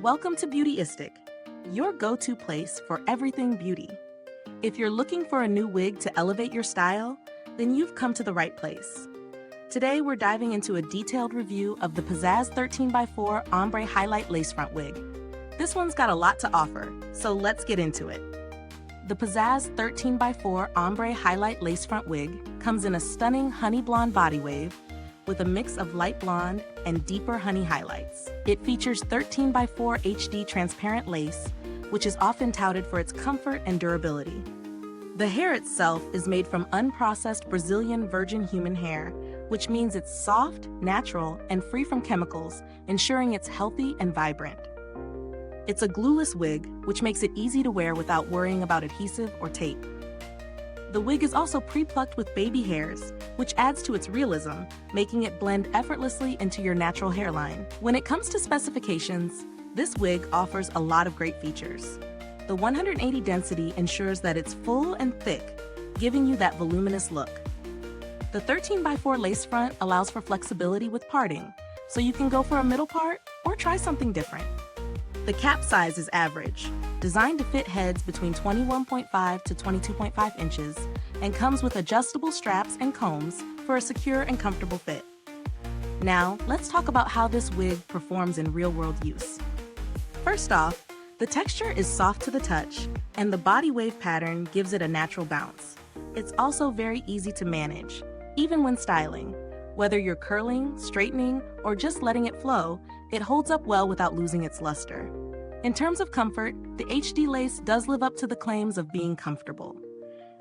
Welcome to Beautyistic, your go-to place for everything beauty. If you're looking for a new wig to elevate your style, then you've come to the right place. Today we're diving into a detailed review of the Pizazz 13x4 Ombre Highlight Lace Front Wig. This one's got a lot to offer, so let's get into it. The Pizazz 13x4 Ombre Highlight Lace Front Wig comes in a stunning honey blonde body wave with a mix of light blonde and deeper honey highlights. It features 13x4 HD transparent lace, which is often touted for its comfort and durability. The hair itself is made from unprocessed Brazilian virgin human hair, which means it's soft, natural, and free from chemicals, ensuring it's healthy and vibrant. It's a glueless wig, which makes it easy to wear without worrying about adhesive or tape. The wig is also pre-plucked with baby hairs, which adds to its realism, making it blend effortlessly into your natural hairline. When it comes to specifications, this wig offers a lot of great features. The 180 density ensures that it's full and thick, giving you that voluminous look. The 13x4 lace front allows for flexibility with parting, so you can go for a middle part or try something different. The cap size is average, designed to fit heads between 21.5 to 22.5 inches, and comes with adjustable straps and combs for a secure and comfortable fit. Now, let's talk about how this wig performs in real-world use. First off, the texture is soft to the touch, and the body wave pattern gives it a natural bounce. It's also very easy to manage, even when styling. Whether you're curling, straightening, or just letting it flow, it holds up well without losing its luster. In terms of comfort, the HD lace does live up to the claims of being comfortable.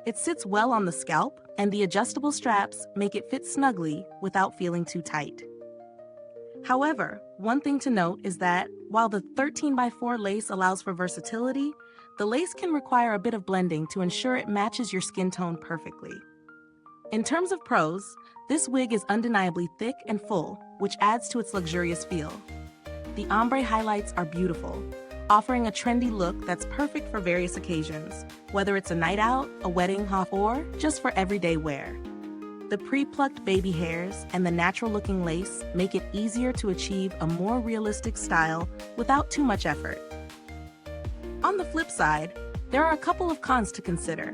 It sits well on the scalp, and the adjustable straps make it fit snugly without feeling too tight. However, one thing to note is that while the 13x4 lace allows for versatility, the lace can require a bit of blending to ensure it matches your skin tone perfectly. In terms of pros, this wig is undeniably thick and full, which adds to its luxurious feel. The ombre highlights are beautiful, offering a trendy look that's perfect for various occasions, whether it's a night out, a wedding, or just for everyday wear. The pre-plucked baby hairs and the natural-looking lace make it easier to achieve a more realistic style without too much effort. On the flip side, there are a couple of cons to consider.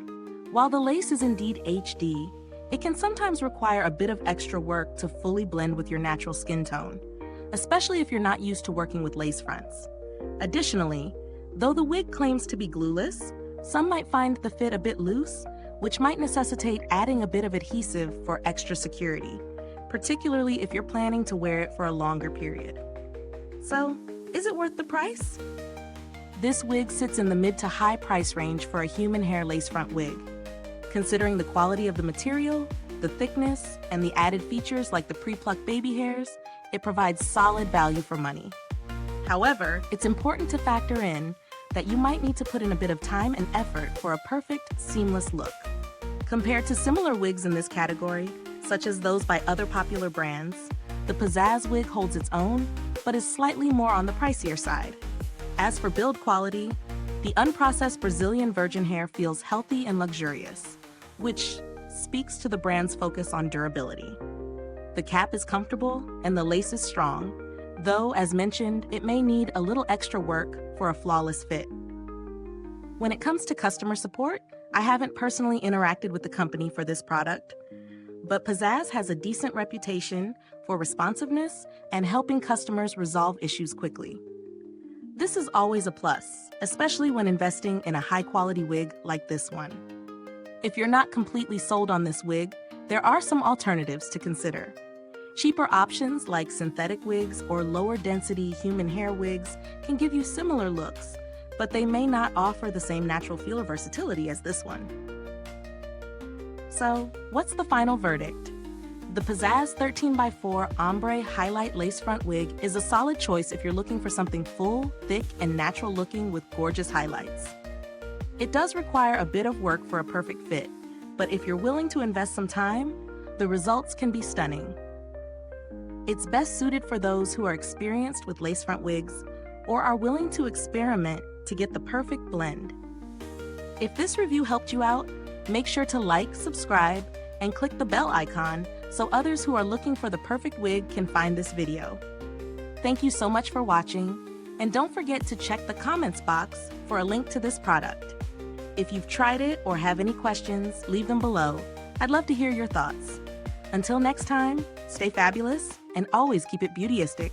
While the lace is indeed HD, it can sometimes require a bit of extra work to fully blend with your natural skin tone, especially if you're not used to working with lace fronts. Additionally, though the wig claims to be glueless, some might find the fit a bit loose, which might necessitate adding a bit of adhesive for extra security, particularly if you're planning to wear it for a longer period. So, is it worth the price? This wig sits in the mid to high price range for a human hair lace front wig. Considering the quality of the material, the thickness, and the added features like the pre-plucked baby hairs, it provides solid value for money. However, it's important to factor in that you might need to put in a bit of time and effort for a perfect, seamless look. Compared to similar wigs in this category, such as those by other popular brands, the Pizazz wig holds its own, but is slightly more on the pricier side. As for build quality, the unprocessed Brazilian virgin hair feels healthy and luxurious, which speaks to the brand's focus on durability. The cap is comfortable and the lace is strong, though, as mentioned, it may need a little extra work for a flawless fit. When it comes to customer support, I haven't personally interacted with the company for this product, but Pizazz has a decent reputation for responsiveness and helping customers resolve issues quickly. This is always a plus, especially when investing in a high-quality wig like this one. If you're not completely sold on this wig, there are some alternatives to consider. Cheaper options like synthetic wigs or lower-density human hair wigs can give you similar looks, but they may not offer the same natural feel or versatility as this one. So, what's the final verdict? The Pizazz 13x4 Ombre Highlight Lace Front Wig is a solid choice if you're looking for something full, thick, and natural-looking with gorgeous highlights. It does require a bit of work for a perfect fit, but if you're willing to invest some time, the results can be stunning. It's best suited for those who are experienced with lace front wigs or are willing to experiment to get the perfect blend. If this review helped you out, make sure to like, subscribe, and click the bell icon so others who are looking for the perfect wig can find this video. Thank you so much for watching, And don't forget to check the comments box for a link to this product. If you've tried it or have any questions, leave them below. I'd love to hear your thoughts. Until next time, stay fabulous and always keep it beautyistic.